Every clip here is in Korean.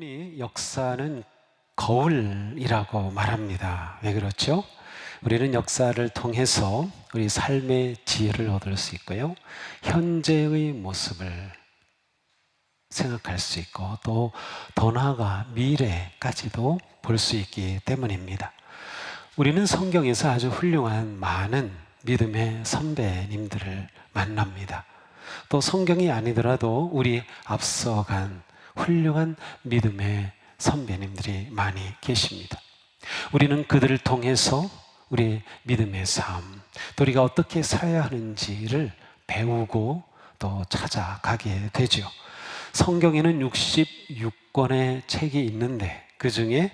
흔히 역사는 거울이라고 말합니다. 왜 그렇죠? 우리는 역사를 통해서 우리 삶의 지혜를 얻을 수 있고요. 현재의 모습을 생각할 수 있고 또 더 나아가 미래까지도 볼 수 있기 때문입니다. 우리는 성경에서 아주 훌륭한 많은 믿음의 선배님들을 만납니다. 또 성경이 아니더라도 우리 앞서간 훌륭한 믿음의 선배님들이 많이 계십니다. 우리는 그들을 통해서 우리 믿음의 삶, 또 우리가 어떻게 살아야 하는지를 배우고 또 찾아가게 되죠. 성경에는 66권의 책이 있는데 그 중에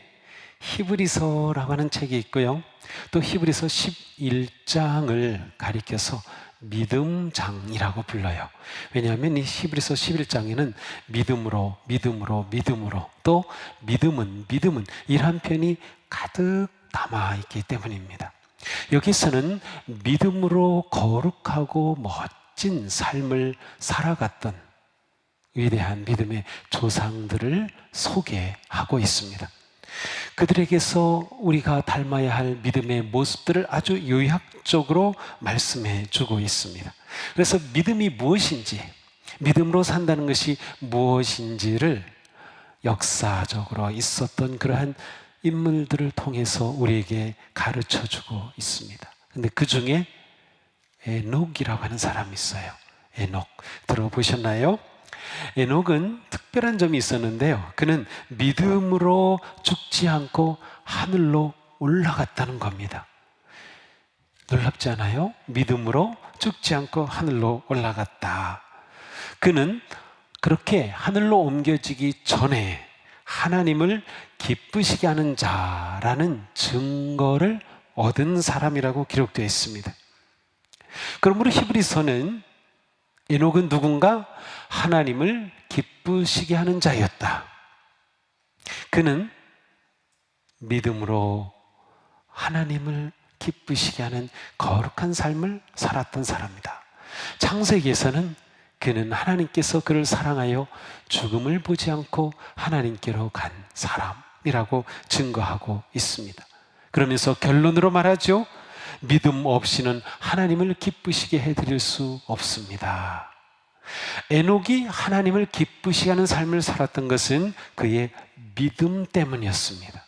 히브리서라고 하는 책이 있고요. 또 히브리서 11장을 가리켜서 믿음장이라고 불러요. 왜냐하면 이 히브리서 11장에는 믿음으로 또 믿음은 이러한 표현이 가득 담아있기 때문입니다. 여기서는 믿음으로 거룩하고 멋진 삶을 살아갔던 위대한 믿음의 조상들을 소개하고 있습니다. 그들에게서 우리가 닮아야 할 믿음의 모습들을 아주 요약적으로 말씀해 주고 있습니다. 그래서 믿음이 무엇인지, 믿음으로 산다는 것이 무엇인지를 역사적으로 있었던 그러한 인물들을 통해서 우리에게 가르쳐 주고 있습니다. 근데 그 중에 에녹이라고 하는 사람이 있어요. 에녹 들어보셨나요? 에녹은 특별한 점이 있었는데요. 그는 믿음으로 죽지 않고 하늘로 올라갔다는 겁니다. 놀랍지 않아요? 믿음으로 죽지 않고 하늘로 올라갔다. 그는 그렇게 하늘로 옮겨지기 전에 하나님을 기쁘시게 하는 자라는 증거를 얻은 사람이라고 기록되어 있습니다. 그러므로 히브리서는 에녹은 누군가? 하나님을 기쁘시게 하는 자였다. 그는 믿음으로 하나님을 기쁘시게 하는 거룩한 삶을 살았던 사람이다. 창세기에서는 그는 하나님께서 그를 사랑하여 죽음을 보지 않고 하나님께로 간 사람이라고 증거하고 있습니다. 그러면서 결론으로 말하죠. 믿음 없이는 하나님을 기쁘시게 해드릴 수 없습니다. 에녹이 하나님을 기쁘시게 하는 삶을 살았던 것은 그의 믿음 때문이었습니다.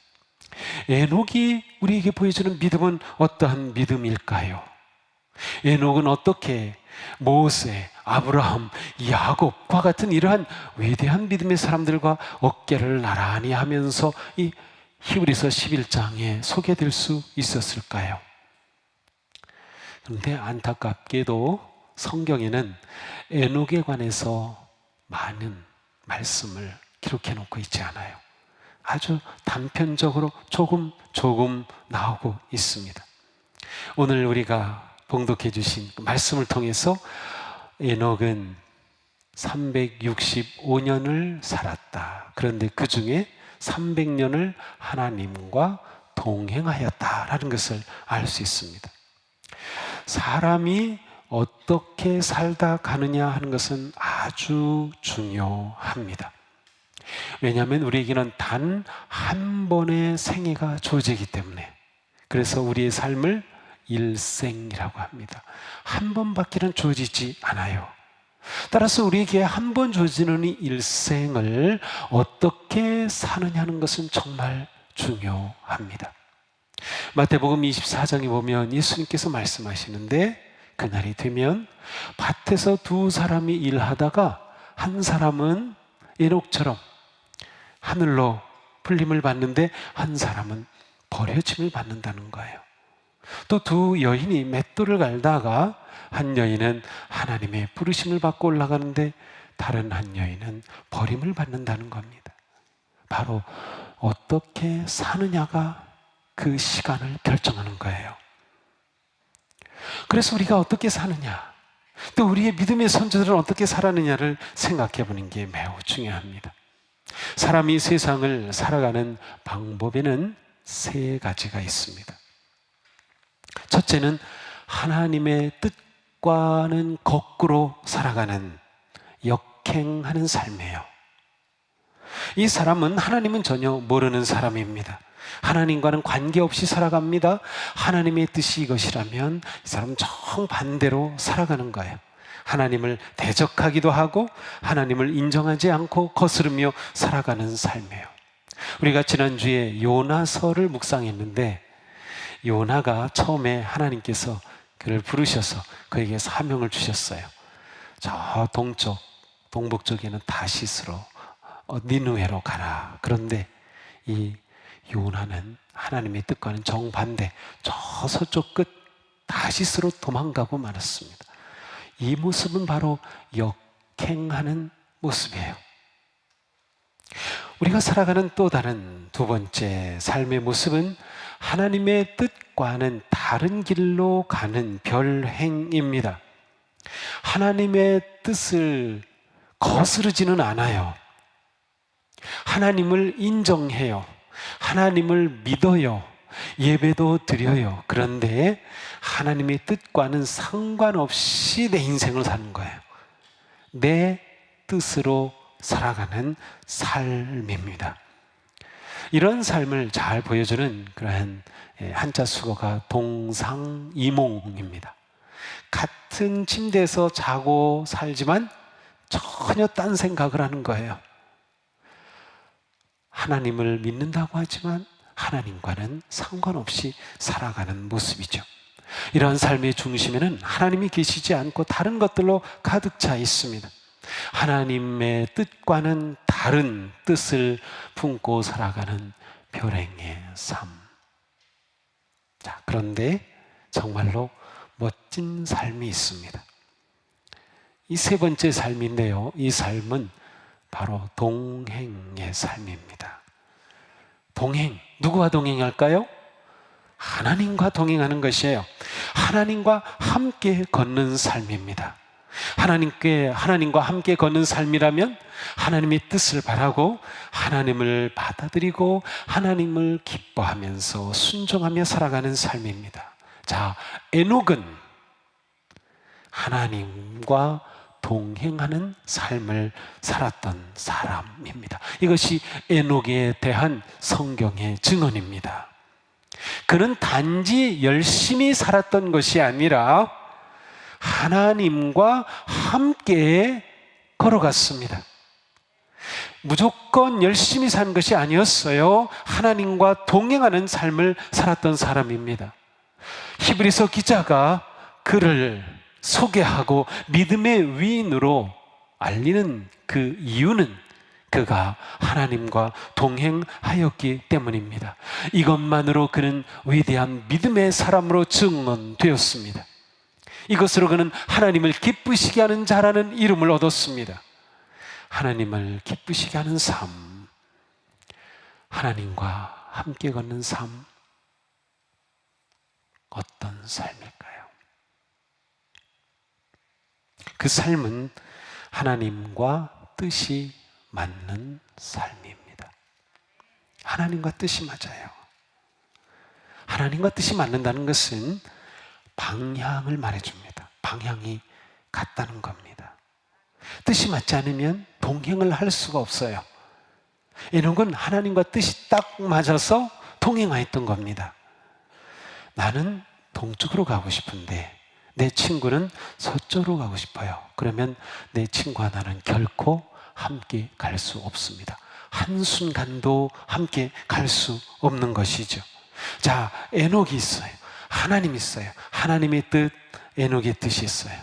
에녹이 우리에게 보여주는 믿음은 어떠한 믿음일까요? 에녹은 어떻게 모세, 아브라함, 야곱과 같은 이러한 위대한 믿음의 사람들과 어깨를 나란히 하면서 이 히브리서 11장에 소개될 수 있었을까요? 그런데 안타깝게도 성경에는 에녹에 관해서 많은 말씀을 기록해 놓고 있지 않아요. 아주 단편적으로 조금 나오고 있습니다. 오늘 우리가 봉독해 주신 말씀을 통해서 에녹은 365년을 살았다. 그런데 그 중에 300년을 하나님과 동행하였다라는 것을 알 수 있습니다. 사람이 어떻게 살다 가느냐 하는 것은 아주 중요합니다. 왜냐하면 우리에게는 단 한 번의 생애가 주어지기 때문에, 그래서 우리의 삶을 일생이라고 합니다. 한 번밖에는 주어지지 않아요. 따라서 우리에게 한 번 주어지는 이 일생을 어떻게 사느냐는 것은 정말 중요합니다. 마태복음 24장에 보면 예수님께서 말씀하시는데, 그날이 되면 밭에서 두 사람이 일하다가 한 사람은 에녹처럼 하늘로 불림을 받는데 한 사람은 버려짐을 받는다는 거예요. 또 두 여인이 맷돌을 갈다가 한 여인은 하나님의 부르심을 받고 올라가는데 다른 한 여인은 버림을 받는다는 겁니다. 바로 어떻게 사느냐가 그 시간을 결정하는 거예요. 그래서 우리가 어떻게 사느냐, 또 우리의 믿음의 선조들은 어떻게 살았느냐를 생각해 보는 게 매우 중요합니다. 사람이 세상을 살아가는 방법에는 세 가지가 있습니다. 첫째는 하나님의 뜻과는 거꾸로 살아가는 역행하는 삶이에요. 이 사람은 하나님은 전혀 모르는 사람입니다. 하나님과는 관계없이 살아갑니다. 하나님의 뜻이 이것이라면 이 사람은 정반대로 살아가는 거예요. 하나님을 대적하기도 하고 하나님을 인정하지 않고 거스르며 살아가는 삶이에요. 우리가 지난주에 요나서를 묵상했는데, 요나가 처음에 하나님께서 그를 부르셔서 그에게 사명을 주셨어요. 저 동북 쪽에는 다시스로 니느웨로 가라. 그런데 이 요나는 하나님의 뜻과는 정반대, 저 서쪽 끝 다시스로 도망가고 말았습니다. 이 모습은 바로 역행하는 모습이에요. 우리가 살아가는 또 다른 두 번째 삶의 모습은 하나님의 뜻과는 다른 길로 가는 별행입니다. 하나님의 뜻을 거스르지는 않아요. 하나님을 인정해요. 하나님을 믿어요. 예배도 드려요. 그런데 하나님의 뜻과는 상관없이 내 인생을 사는 거예요. 내 뜻으로 살아가는 삶입니다. 이런 삶을 잘 보여주는 그러한 한자 수거가 동상이몽입니다. 같은 침대에서 자고 살지만 전혀 딴 생각을 하는 거예요. 하나님을 믿는다고 하지만 하나님과는 상관없이 살아가는 모습이죠. 이러한 삶의 중심에는 하나님이 계시지 않고 다른 것들로 가득 차 있습니다. 하나님의 뜻과는 다른 뜻을 품고 살아가는 별행의 삶. 자, 그런데 정말로 멋진 삶이 있습니다. 이 세 번째 삶인데요, 이 삶은 바로 동행의 삶입니다. 동행, 누구와 동행할까요? 하나님과 동행하는 것이에요. 하나님과 함께 걷는 삶입니다. 하나님과 함께 걷는 삶이라면 하나님의 뜻을 바라고 하나님을 받아들이고 하나님을 기뻐하면서 순종하며 살아가는 삶입니다. 자, 에녹은 하나님과 동행하는 삶을 살았던 사람입니다. 이것이 에녹에 대한 성경의 증언입니다. 그는 단지 열심히 살았던 것이 아니라 하나님과 함께 걸어갔습니다. 무조건 열심히 산 것이 아니었어요. 하나님과 동행하는 삶을 살았던 사람입니다. 히브리서 기자가 그를 소개하고 믿음의 위인으로 알리는 그 이유는 그가 하나님과 동행하였기 때문입니다. 이것만으로 그는 위대한 믿음의 사람으로 증언되었습니다. 이것으로 그는 하나님을 기쁘시게 하는 자라는 이름을 얻었습니다. 하나님을 기쁘시게 하는 삶, 하나님과 함께 걷는 삶, 어떤 삶일까요? 그 삶은 하나님과 뜻이 맞는 삶입니다. 하나님과 뜻이 맞아요. 하나님과 뜻이 맞는다는 것은 방향을 말해줍니다. 방향이 같다는 겁니다. 뜻이 맞지 않으면 동행을 할 수가 없어요. 에녹은 하나님과 뜻이 딱 맞아서 동행하였던 겁니다. 나는 동쪽으로 가고 싶은데 내 친구는 서쪽으로 가고 싶어요. 그러면 내 친구와 나는 결코 함께 갈 수 없습니다. 한순간도 함께 갈 수 없는 것이죠. 자, 에녹이 있어요. 하나님 있어요. 하나님의 뜻, 에녹의 뜻이 있어요.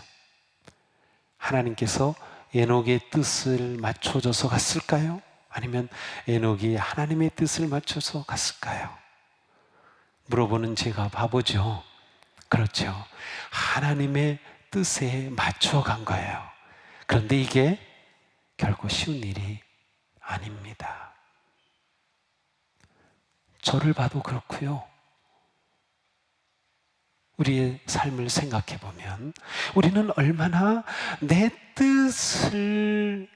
하나님께서 에녹의 뜻을 맞춰줘서 갔을까요? 아니면 에녹이 하나님의 뜻을 맞춰서 갔을까요? 물어보는 제가 바보죠. 그렇죠. 하나님의 뜻에 맞춰 간 거예요. 그런데 이게 결코 쉬운 일이 아닙니다. 저를 봐도 그렇고요. 우리의 삶을 생각해 보면 우리는 얼마나 내 뜻을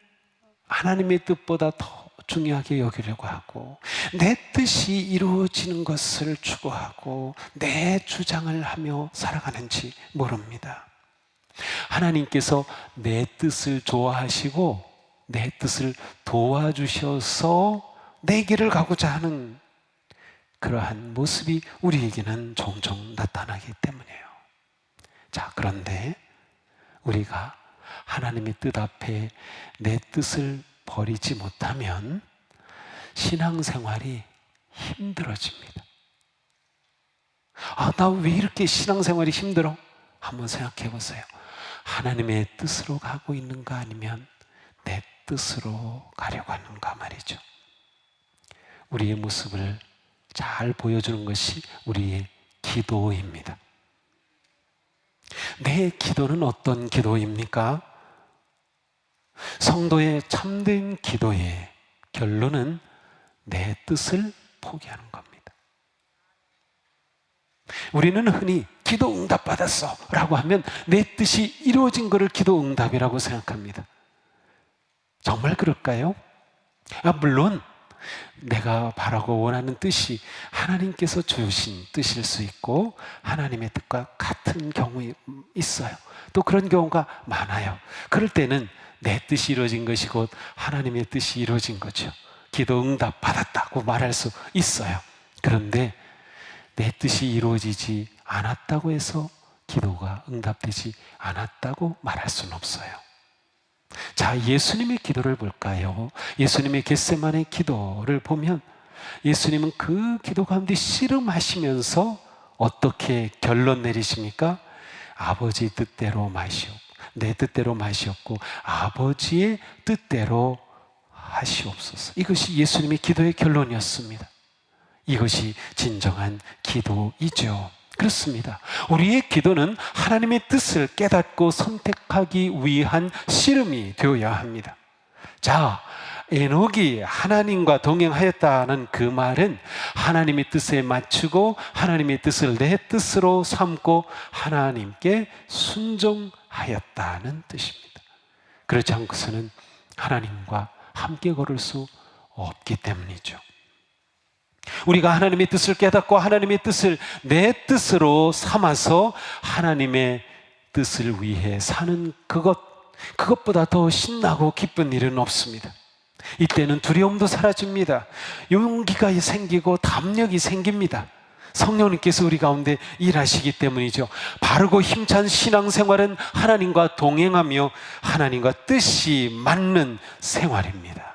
하나님의 뜻보다 더 중요하게 여기려고 하고 내 뜻이 이루어지는 것을 추구하고 내 주장을 하며 살아가는지 모릅니다. 하나님께서 내 뜻을 좋아하시고 내 뜻을 도와주셔서 내 길을 가고자 하는 그러한 모습이 우리에게는 종종 나타나기 때문이에요. 자, 그런데 우리가 하나님의 뜻 앞에 내 뜻을 버리지 못하면 신앙생활이 힘들어집니다. 아, 나 왜 이렇게 신앙생활이 힘들어? 한번 생각해 보세요. 하나님의 뜻으로 가고 있는가 아니면 내 뜻으로 가려고 하는가 말이죠. 우리의 모습을 잘 보여주는 것이 우리의 기도입니다. 내 기도는 어떤 기도입니까? 성도의 참된 기도의 결론은 내 뜻을 포기하는 겁니다. 우리는 흔히 기도 응답 받았어 라고 하면 내 뜻이 이루어진 것을 기도 응답이라고 생각합니다. 정말 그럴까요? 물론 내가 바라고 원하는 뜻이 하나님께서 주신 뜻일 수 있고 하나님의 뜻과 같은 경우 있어요. 또 그런 경우가 많아요. 그럴 때는 내 뜻이 이루어진 것이 곧 하나님의 뜻이 이루어진 거죠. 기도 응답 받았다고 말할 수 있어요. 그런데 내 뜻이 이루어지지 않았다고 해서 기도가 응답되지 않았다고 말할 수는 없어요. 자, 예수님의 기도를 볼까요? 예수님의 겟세마네 기도를 보면 예수님은 그 기도 가운데 씨름하시면서 어떻게 결론 내리십니까? 아버지 뜻대로 마시옵고 내 뜻대로 마시옵고 아버지의 뜻대로 하시옵소서. 이것이 예수님의 기도의 결론이었습니다. 이것이 진정한 기도이죠. 그렇습니다. 우리의 기도는 하나님의 뜻을 깨닫고 선택하기 위한 씨름이 되어야 합니다. 자, 에녹이 하나님과 동행하였다는 그 말은 하나님의 뜻에 맞추고 하나님의 뜻을 내 뜻으로 삼고 하나님께 순종하였다는 뜻입니다. 그렇지 않고서는 하나님과 함께 걸을 수 없기 때문이죠. 우리가 하나님의 뜻을 깨닫고 하나님의 뜻을 내 뜻으로 삼아서 하나님의 뜻을 위해 사는 그것보다 더 신나고 기쁜 일은 없습니다. 이때는 두려움도 사라집니다. 용기가 생기고 담력이 생깁니다. 성령님께서 우리 가운데 일하시기 때문이죠. 바르고 힘찬 신앙생활은 하나님과 동행하며 하나님과 뜻이 맞는 생활입니다.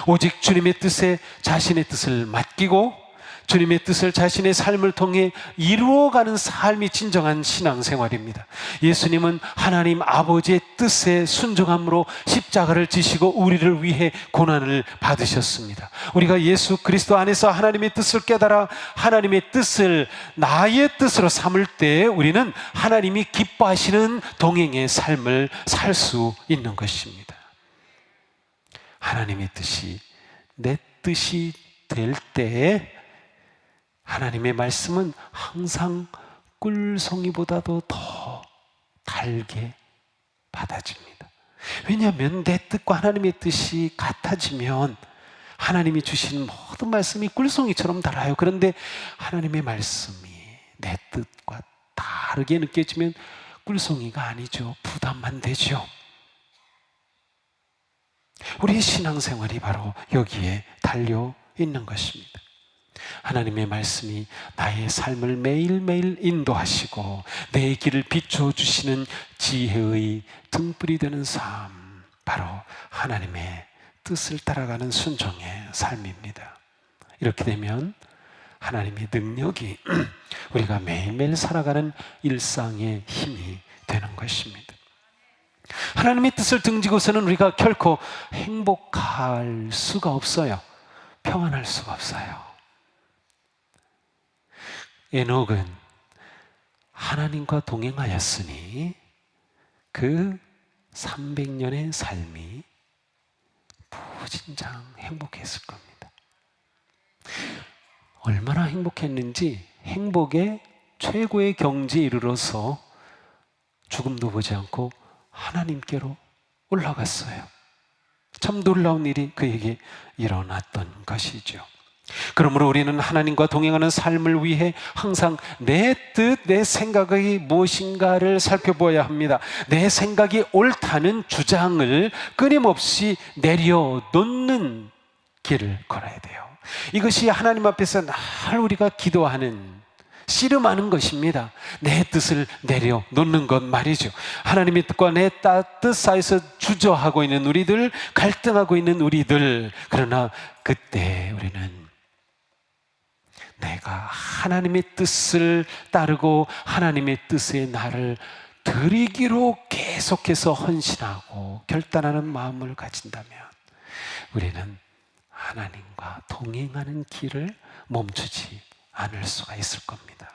오직 주님의 뜻에 자신의 뜻을 맡기고 주님의 뜻을 자신의 삶을 통해 이루어가는 삶이 진정한 신앙생활입니다. 예수님은 하나님 아버지의 뜻에 순종함으로 십자가를 지시고 우리를 위해 고난을 받으셨습니다. 우리가 예수 그리스도 안에서 하나님의 뜻을 깨달아 하나님의 뜻을 나의 뜻으로 삼을 때 우리는 하나님이 기뻐하시는 동행의 삶을 살 수 있는 것입니다. 하나님의 뜻이 내 뜻이 될 때에 하나님의 말씀은 항상 꿀송이보다도 더 달게 받아집니다. 왜냐하면 내 뜻과 하나님의 뜻이 같아지면 하나님이 주신 모든 말씀이 꿀송이처럼 달아요. 그런데 하나님의 말씀이 내 뜻과 다르게 느껴지면 꿀송이가 아니죠. 부담만 되죠. 우리의 신앙생활이 바로 여기에 달려 있는 것입니다. 하나님의 말씀이 나의 삶을 매일매일 인도하시고 내 길을 비춰주시는 지혜의 등불이 되는 삶, 바로 하나님의 뜻을 따라가는 순종의 삶입니다. 이렇게 되면 하나님의 능력이 우리가 매일매일 살아가는 일상의 힘이 되는 것입니다. 하나님의 뜻을 등지고서는 우리가 결코 행복할 수가 없어요. 평안할 수가 없어요. 에녹은 하나님과 동행하였으니 그 300년의 삶이 무진장 행복했을 겁니다. 얼마나 행복했는지 행복의 최고의 경지에 이르러서 죽음도 보지 않고 하나님께로 올라갔어요. 참 놀라운 일이 그에게 일어났던 것이죠. 그러므로 우리는 하나님과 동행하는 삶을 위해 항상 내 뜻, 내 생각이 무엇인가를 살펴보아야 합니다. 내 생각이 옳다는 주장을 끊임없이 내려놓는 길을 걸어야 돼요. 이것이 하나님 앞에서 늘 우리가 기도하는, 씨름하는 것입니다. 내 뜻을 내려놓는 것 말이죠. 하나님의 뜻과 내 뜻 사이에서 주저하고 있는 우리들, 갈등하고 있는 우리들, 그러나 그때 우리는 내가 하나님의 뜻을 따르고 하나님의 뜻에 나를 드리기로 계속해서 헌신하고 결단하는 마음을 가진다면 우리는 하나님과 동행하는 길을 멈추지 않을 수가 있을 겁니다.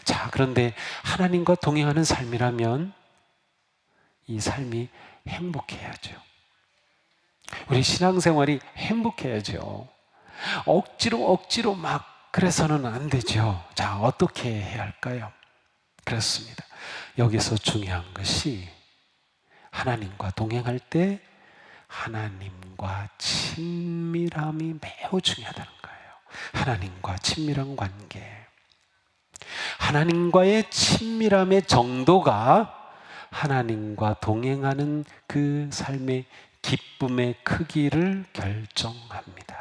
자, 그런데 하나님과 동행하는 삶이라면 이 삶이 행복해야죠. 우리 신앙생활이 행복해야죠. 억지로 막 그래서는 안 되죠. 자, 어떻게 해야 할까요? 그렇습니다. 여기서 중요한 것이 하나님과 동행할 때 하나님과 친밀함이 매우 중요하다는 거예요. 하나님과 친밀한 관계. 하나님과의 친밀함의 정도가 하나님과 동행하는 그 삶의 기쁨의 크기를 결정합니다.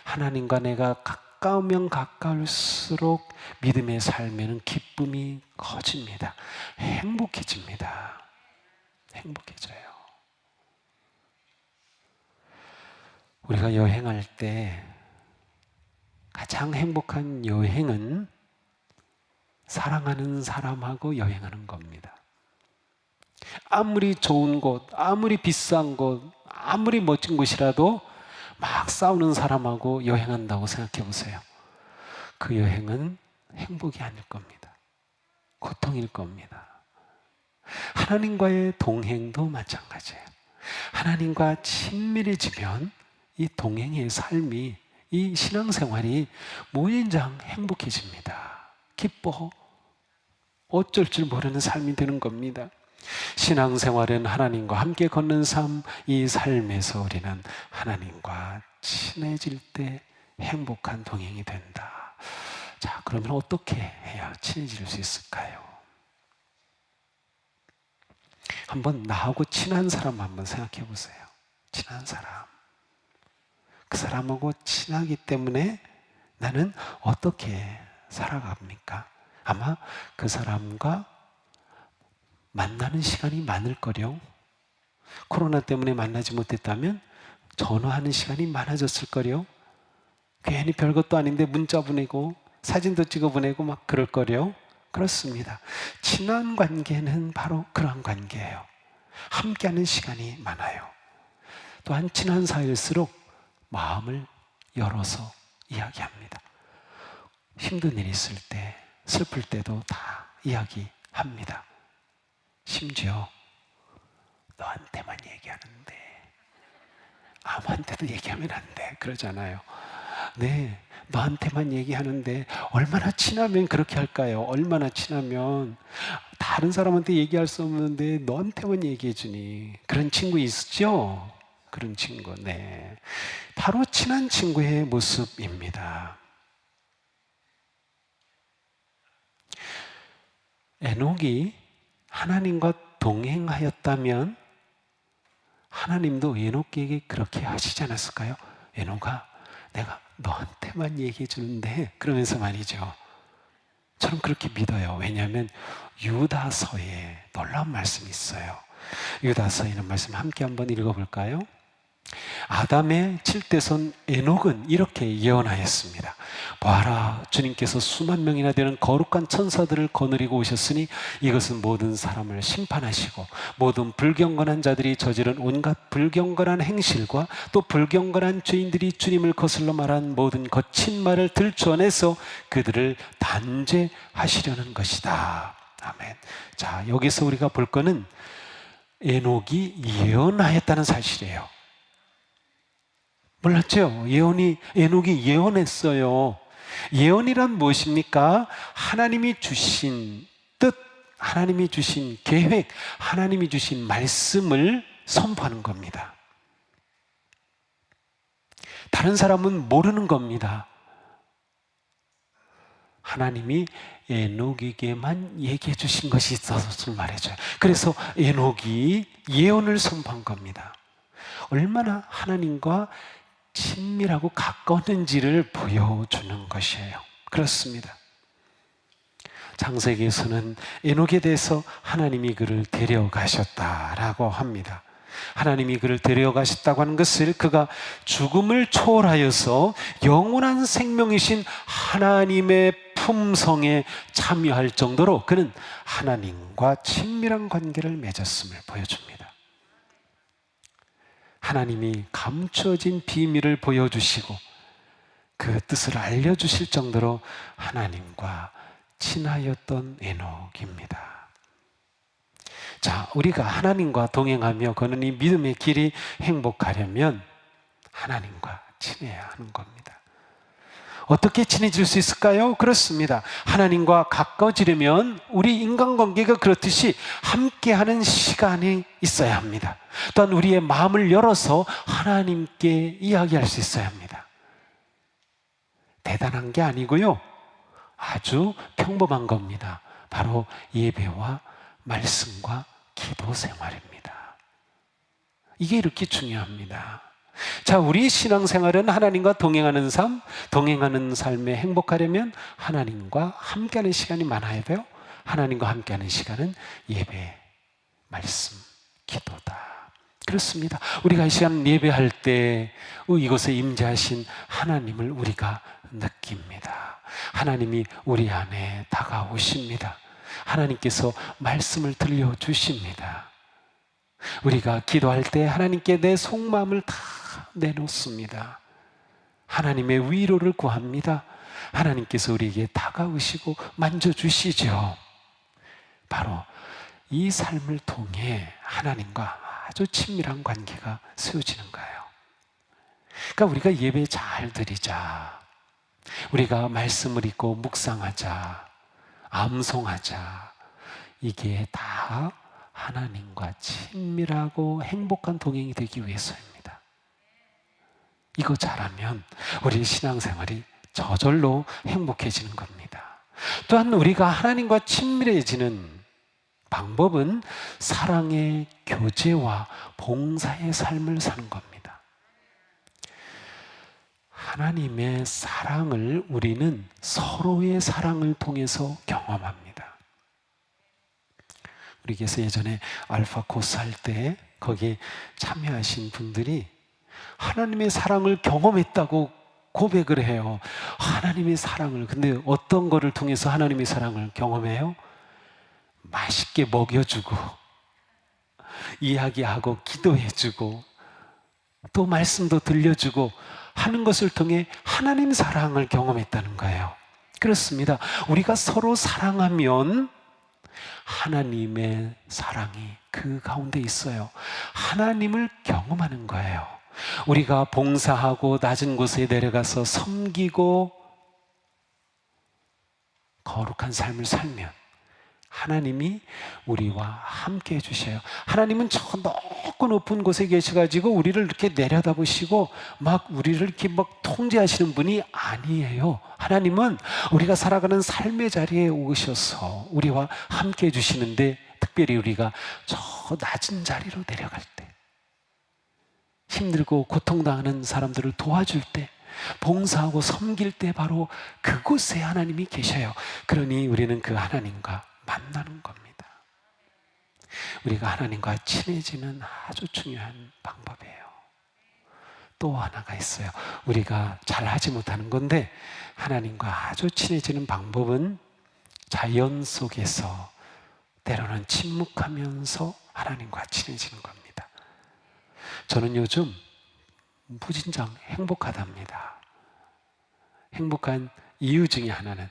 하나님과 내가 가까우면 가까울수록 믿음의 삶에는 기쁨이 커집니다. 행복해집니다. 행복해져요. 우리가 여행할 때 가장 행복한 여행은 사랑하는 사람하고 여행하는 겁니다. 아무리 좋은 곳, 아무리 비싼 곳, 아무리 멋진 곳이라도 막 싸우는 사람하고 여행한다고 생각해 보세요. 그 여행은 행복이 아닐 겁니다. 고통일 겁니다. 하나님과의 동행도 마찬가지예요. 하나님과 친밀해지면 이 동행의 삶이, 이 신앙생활이 무인장 행복해집니다. 기뻐 어쩔 줄 모르는 삶이 되는 겁니다. 신앙생활은 하나님과 함께 걷는 삶, 이 삶에서 우리는 하나님과 친해질 때 행복한 동행이 된다. 자, 그러면 어떻게 해야 친해질 수 있을까요? 한번 나하고 친한 사람 한번 생각해 보세요. 친한 사람. 그 사람하고 친하기 때문에 나는 어떻게 살아갑니까? 아마 그 사람과 만나는 시간이 많을 거요. 코로나 때문에 만나지 못했다면 전화하는 시간이 많아졌을 거요. 괜히 별것도 아닌데 문자 보내고 사진도 찍어 보내고 막 그럴 거요. 그렇습니다. 친한 관계는 바로 그런 관계예요. 함께하는 시간이 많아요. 또한 친한 사이일수록 마음을 열어서 이야기합니다. 힘든 일이 있을 때, 슬플 때도 다 이야기합니다. 심지어 너한테만 얘기하는데 아무한테도 얘기하면 안 돼, 그러잖아요. 네, 너한테만 얘기하는데 얼마나 친하면 그렇게 할까요? 얼마나 친하면 다른 사람한테 얘기할 수 없는데 너한테만 얘기해 주니. 그런 친구 있죠? 그런 친구, 네, 바로 친한 친구의 모습입니다. 에녹이 하나님과 동행하였다면 하나님도 에녹에게 그렇게 하시지 않았을까요? 에녹아, 내가 너한테만 얘기해 주는데, 그러면서 말이죠. 저는 그렇게 믿어요. 왜냐하면 유다서에 놀라운 말씀이 있어요. 유다서에 있는 말씀 함께 한번 읽어볼까요? 아담의 칠대손 에녹은 이렇게 예언하였습니다. 보아라, 주님께서 수만 명이나 되는 거룩한 천사들을 거느리고 오셨으니 이것은 모든 사람을 심판하시고 모든 불경건한 자들이 저지른 온갖 불경건한 행실과 또 불경건한 죄인들이 주님을 거슬러 말한 모든 거친 말을 들춰내서 그들을 단죄하시려는 것이다. 아멘. 자, 여기서 우리가 볼 거는 에녹이 예언하였다는 사실이에요. 몰랐죠? 에녹이 예언했어요. 예언이란 무엇입니까? 하나님이 주신 뜻, 하나님이 주신 계획, 하나님이 주신 말씀을 선포하는 겁니다. 다른 사람은 모르는 겁니다. 하나님이 에녹에게만 얘기해 주신 것이 있어서 말해줘요. 그래서 에녹이 예언을 선포한 겁니다. 얼마나 하나님과 친밀하고 가까웠는지를 보여주는 것이에요. 그렇습니다. 창세기에서는 에녹에 대해서 하나님이 그를 데려가셨다라고 합니다. 하나님이 그를 데려가셨다고 하는 것을 그가 죽음을 초월하여서 영원한 생명이신 하나님의 품성에 참여할 정도로 그는 하나님과 친밀한 관계를 맺었음을 보여줍니다. 하나님이 감춰진 비밀을 보여주시고 그 뜻을 알려주실 정도로 하나님과 친하였던 에녹입니다. 자, 우리가 하나님과 동행하며 걷는 이 믿음의 길이 행복하려면 하나님과 친해야 하는 겁니다. 어떻게 친해질 수 있을까요? 그렇습니다. 하나님과 가까워지려면 우리 인간관계가 그렇듯이 함께하는 시간이 있어야 합니다. 또한 우리의 마음을 열어서 하나님께 이야기할 수 있어야 합니다. 대단한 게 아니고요, 아주 평범한 겁니다. 바로 예배와 말씀과 기도 생활입니다. 이게 이렇게 중요합니다. 자, 우리 신앙생활은 하나님과 동행하는 삶, 동행하는 삶에 행복하려면 하나님과 함께하는 시간이 많아야 돼요. 하나님과 함께하는 시간은 예배, 말씀, 기도다. 그렇습니다. 우리가 이 시간 예배할 때 이곳에 임재하신 하나님을 우리가 느낍니다. 하나님이 우리 안에 다가오십니다. 하나님께서 말씀을 들려주십니다. 우리가 기도할 때 하나님께 내 속마음을 다 내놓습니다. 하나님의 위로를 구합니다. 하나님께서 우리에게 다가오시고 만져주시죠. 바로 이 삶을 통해 하나님과 아주 친밀한 관계가 세워지는 거예요. 그러니까 우리가 예배 잘 드리자, 우리가 말씀을 읽고 묵상하자, 암송하자, 이게 다 하나님과 친밀하고 행복한 동행이 되기 위해서입니다. 이거 잘하면 우리 신앙생활이 저절로 행복해지는 겁니다. 또한 우리가 하나님과 친밀해지는 방법은 사랑의 교제와 봉사의 삶을 사는 겁니다. 하나님의 사랑을 우리는 서로의 사랑을 통해서 경험합니다. 우리 교회에서 예전에 알파 코스 할 때 거기에 참여하신 분들이 하나님의 사랑을 경험했다고 고백을 해요. 하나님의 사랑을. 근데 어떤 거를 통해서 하나님의 사랑을 경험해요? 맛있게 먹여주고 이야기하고 기도해주고 또 말씀도 들려주고 하는 것을 통해 하나님 사랑을 경험했다는 거예요. 그렇습니다. 우리가 서로 사랑하면 하나님의 사랑이 그 가운데 있어요. 하나님을 경험하는 거예요. 우리가 봉사하고 낮은 곳에 내려가서 섬기고 거룩한 삶을 살면 하나님이 우리와 함께 해주셔요. 하나님은 저 높고 높은 곳에 계셔가지고 우리를 이렇게 내려다보시고 막 우리를 이렇게 막 통제하시는 분이 아니에요. 하나님은 우리가 살아가는 삶의 자리에 오셔서 우리와 함께 해주시는데, 특별히 우리가 저 낮은 자리로 내려갈 때, 힘들고 고통당하는 사람들을 도와줄 때, 봉사하고 섬길 때 바로 그곳에 하나님이 계셔요. 그러니 우리는 그 하나님과 만나는 겁니다. 우리가 하나님과 친해지는 아주 중요한 방법이에요. 또 하나가 있어요. 우리가 잘 하지 못하는 건데 하나님과 아주 친해지는 방법은 자연 속에서 때로는 침묵하면서 하나님과 친해지는 겁니다. 저는 요즘 무진장 행복하답니다. 행복한 이유 중에 하나는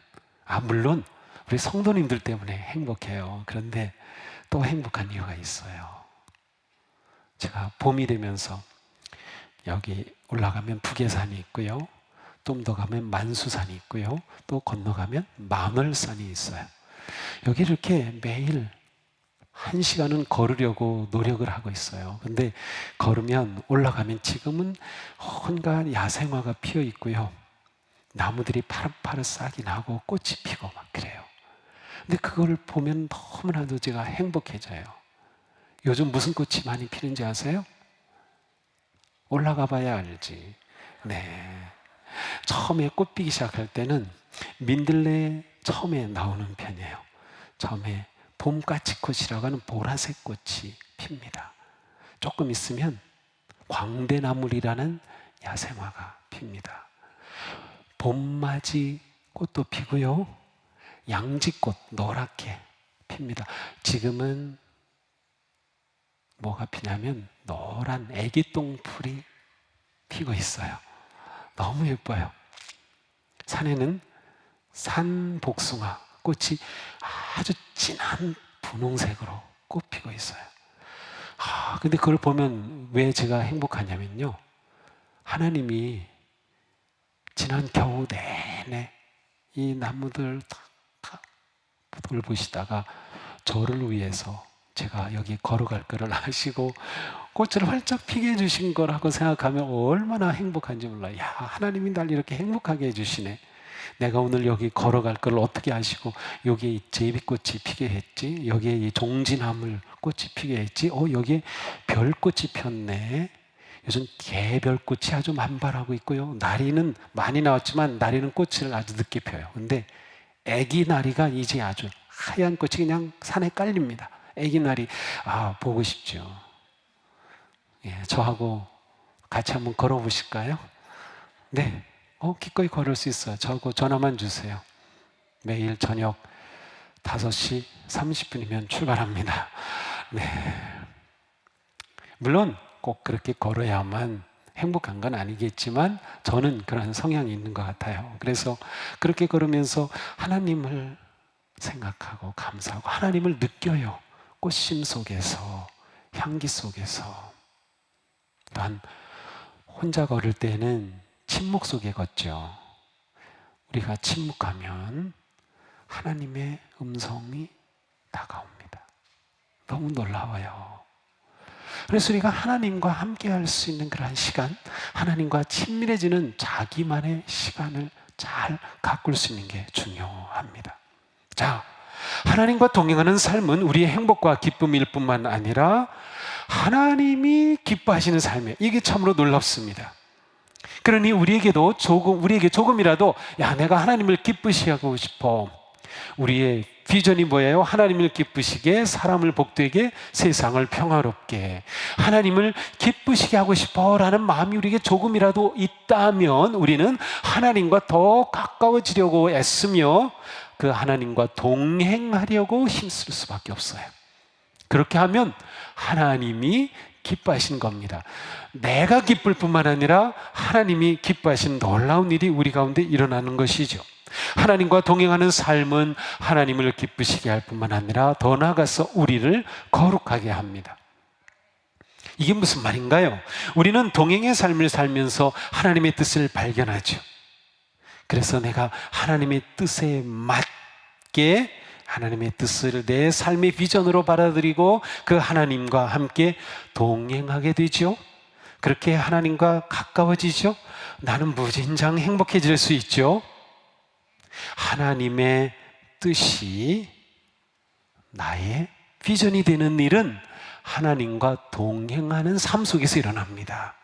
물론 우리 성도님들 때문에 행복해요. 그런데 또 행복한 이유가 있어요. 제가 봄이 되면서 여기 올라가면 북계산이 있고요, 좀 더 가면 만수산이 있고요, 또 건너가면 만월산이 있어요. 여기 이렇게 매일 1시간은 걸으려고 노력을 하고 있어요. 근데 걸으면 올라가면 지금은 온갖 야생화가 피어 있고요. 나무들이 파릇파릇 싹이 나고 꽃이 피고 막 그래요. 근데 그걸 보면 너무나도 제가 행복해져요. 요즘 무슨 꽃이 많이 피는지 아세요? 올라가 봐야 알지. 네. 처음에 꽃 피기 시작할 때는 민들레 처음에 나오는 편이에요. 처음에 봄까치꽃이라고 하는 보라색 꽃이 핍니다. 조금 있으면 광대나물이라는 야생화가 핍니다. 봄맞이 꽃도 피고요. 양지꽃 노랗게 핍니다. 지금은 뭐가 피냐면 노란 애기똥풀이 피고 있어요. 너무 예뻐요. 산에는 산복숭아 꽃이 아주 진한 분홍색으로 꽃 피고 있어요. 근데 그걸 보면 왜 제가 행복하냐면요. 하나님이 지난 겨우 내내 이 나무들 다 돌보시다가 저를 위해서 제가 여기 걸어갈 거를 아시고 꽃을 활짝 피게 해주신 거라고 생각하면 얼마나 행복한지 몰라요. 야, 하나님이 날 이렇게 행복하게 해주시네. 내가 오늘 여기 걸어갈 걸 어떻게 아시고 여기에 이 제비꽃이 피게 했지, 여기에 이 종지나물 꽃이 피게 했지, 여기에 별꽃이 폈네. 요즘 개별꽃이 아주 만발하고 있고요. 나리는 많이 나왔지만 나리는 꽃을 아주 늦게 펴요. 근데 애기 나리가 이제 아주 하얀 꽃이 그냥 산에 깔립니다. 애기 나리, 보고 싶죠. 예, 저하고 같이 한번 걸어보실까요? 네. 기꺼이 걸을 수 있어요. 저하고 전화만 주세요. 매일 저녁 5시 30분이면 출발합니다. 네. 물론 꼭 그렇게 걸어야만 행복한 건 아니겠지만 저는 그런 성향이 있는 것 같아요. 그래서 그렇게 걸으면서 하나님을 생각하고 감사하고 하나님을 느껴요. 꽃심 속에서, 향기 속에서. 또한 혼자 걸을 때는 침묵 속에 걷죠. 우리가 침묵하면 하나님의 음성이 다가옵니다. 너무 놀라워요. 그래서 우리가 하나님과 함께 할 수 있는 그런 시간, 하나님과 친밀해지는 자기만의 시간을 잘 가꿀 수 있는 게 중요합니다. 자, 하나님과 동행하는 삶은 우리의 행복과 기쁨일 뿐만 아니라 하나님이 기뻐하시는 삶이에요. 이게 참으로 놀랍습니다. 그러니 우리에게 조금이라도 내가 하나님을 기쁘시게 하고 싶어. 우리의 비전이 뭐예요? 하나님을 기쁘시게, 사람을 복되게, 세상을 평화롭게. 하나님을 기쁘시게 하고 싶어 라는 마음이 우리에게 조금이라도 있다면 우리는 하나님과 더 가까워지려고 애쓰며 그 하나님과 동행하려고 힘쓸 수밖에 없어요. 그렇게 하면 하나님이 기뻐하신 겁니다. 내가 기쁠 뿐만 아니라 하나님이 기뻐하신 놀라운 일이 우리 가운데 일어나는 것이죠. 하나님과 동행하는 삶은 하나님을 기쁘시게 할 뿐만 아니라 더 나아가서 우리를 거룩하게 합니다. 이게 무슨 말인가요? 우리는 동행의 삶을 살면서 하나님의 뜻을 발견하죠. 그래서 내가 하나님의 뜻에 맞게 하나님의 뜻을 내 삶의 비전으로 받아들이고 그 하나님과 함께 동행하게 되죠. 그렇게 하나님과 가까워지죠. 나는 무진장 행복해질 수 있죠. 하나님의 뜻이 나의 비전이 되는 일은 하나님과 동행하는 삶 속에서 일어납니다.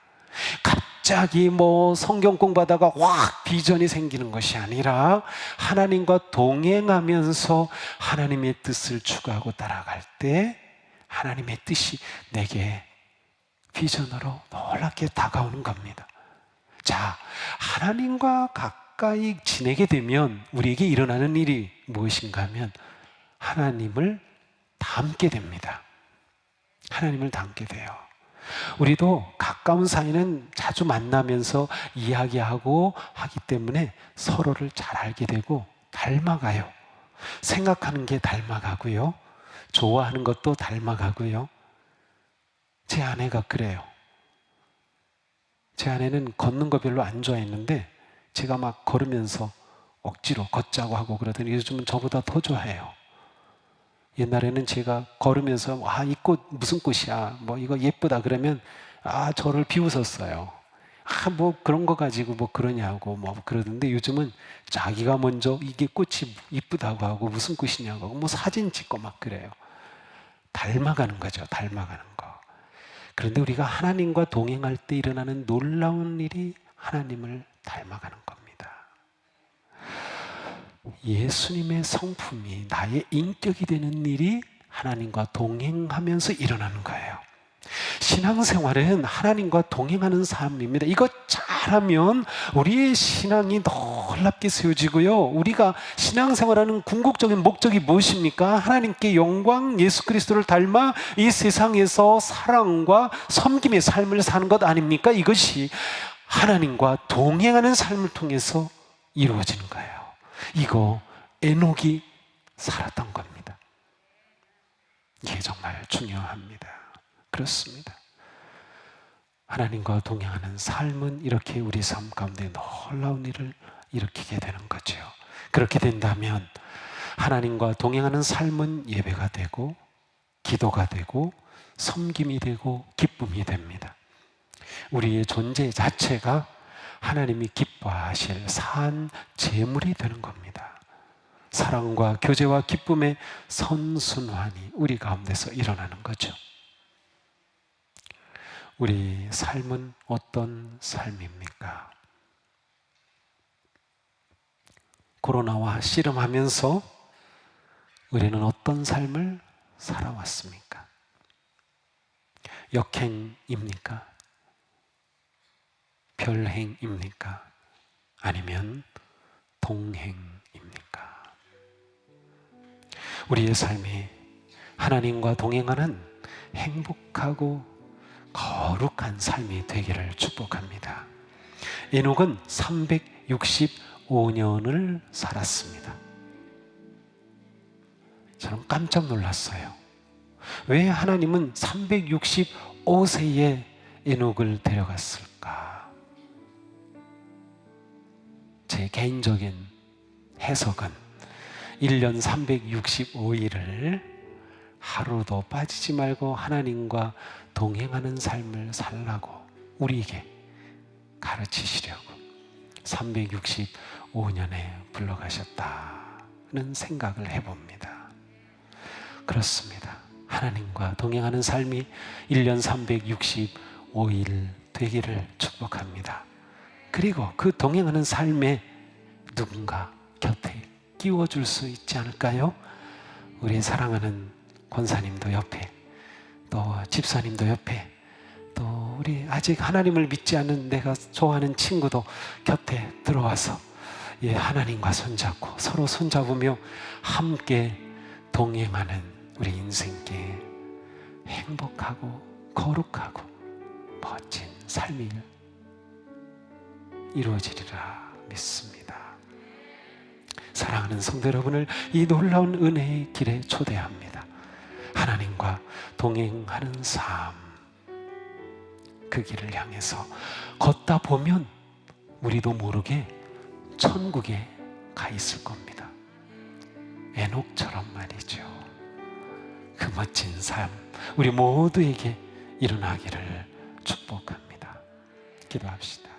갑자기 성경 공부하다가 확 비전이 생기는 것이 아니라 하나님과 동행하면서 하나님의 뜻을 추구하고 따라갈 때 하나님의 뜻이 내게 비전으로 놀랍게 다가오는 겁니다. 자, 하나님과 가까이 지내게 되면 우리에게 일어나는 일이 무엇인가 하면 하나님을 닮게 됩니다. 하나님을 닮게 돼요. 우리도 가까운 사이는 자주 만나면서 이야기하고 하기 때문에 서로를 잘 알게 되고 닮아가요. 생각하는 게 닮아가고요. 좋아하는 것도 닮아가고요. 제 아내가 그래요. 제 아내는 걷는 거 별로 안 좋아했는데 제가 막 걸으면서 억지로 걷자고 하고 그러더니 요즘은 저보다 더 좋아해요. 옛날에는 제가 걸으면서 이 꽃 무슨 꽃이야, 뭐 이거 예쁘다 그러면 저를 비웃었어요. 뭐 그런 거 가지고 뭐 그러냐고 뭐 그러던데, 요즘은 자기가 먼저 이게 꽃이 이쁘다고 하고 무슨 꽃이냐고 하고 뭐 사진 찍고 막 그래요. 닮아가는 거죠, 닮아가는 거. 그런데 우리가 하나님과 동행할 때 일어나는 놀라운 일이 하나님을 닮아가는 겁니다. 예수님의 성품이 나의 인격이 되는 일이 하나님과 동행하면서 일어나는 거예요. 신앙생활은 하나님과 동행하는 삶입니다. 이거 잘하면 우리의 신앙이 놀랍게 세워지고요. 우리가 신앙생활하는 궁극적인 목적이 무엇입니까? 하나님께 영광, 예수 그리스도를 닮아 이 세상에서 사랑과 섬김의 삶을 사는 것 아닙니까? 이것이 하나님과 동행하는 삶을 통해서 이루어지는 거예요. 이거 에녹이 살았던 겁니다. 이게 정말 중요합니다. 그렇습니다. 하나님과 동행하는 삶은 이렇게 우리 삶 가운데 놀라운 일을 일으키게 되는 거죠. 그렇게 된다면 하나님과 동행하는 삶은 예배가 되고 기도가 되고 섬김이 되고 기쁨이 됩니다. 우리의 존재 자체가 하나님이 기뻐하실 산 제물이 되는 겁니다. 사랑과 교제와 기쁨의 선순환이 우리 가운데서 일어나는 거죠. 우리 삶은 어떤 삶입니까? 코로나와 씨름하면서 우리는 어떤 삶을 살아왔습니까? 역행입니까? 별행입니까? 아니면 동행입니까? 우리의 삶이 하나님과 동행하는 행복하고 거룩한 삶이 되기를 축복합니다. 에녹은 365년을 살았습니다. 저는 깜짝 놀랐어요. 왜 하나님은 365세에 에녹을 데려갔을까? 제 개인적인 해석은 1년 365일을 하루도 빠지지 말고 하나님과 동행하는 삶을 살라고 우리에게 가르치시려고 365년에 불러가셨다는 생각을 해봅니다. 그렇습니다. 하나님과 동행하는 삶이 1년 365일 되기를 축복합니다. 그리고 그 동행하는 삶에 누군가 곁에 끼워줄 수 있지 않을까요? 우리 사랑하는 권사님도 옆에, 또 집사님도 옆에, 또 우리 아직 하나님을 믿지 않는 내가 좋아하는 친구도 곁에 들어와서 하나님과 손잡고 서로 손잡으며 함께 동행하는 우리 인생께 행복하고 거룩하고 멋진 삶이 이루어지리라 믿습니다. 사랑하는 성도 여러분을 이 놀라운 은혜의 길에 초대합니다. 하나님과 동행하는 삶, 그 길을 향해서 걷다 보면 우리도 모르게 천국에 가 있을 겁니다. 에녹처럼 말이죠. 그 멋진 삶 우리 모두에게 일어나기를 축복합니다. 기도합시다.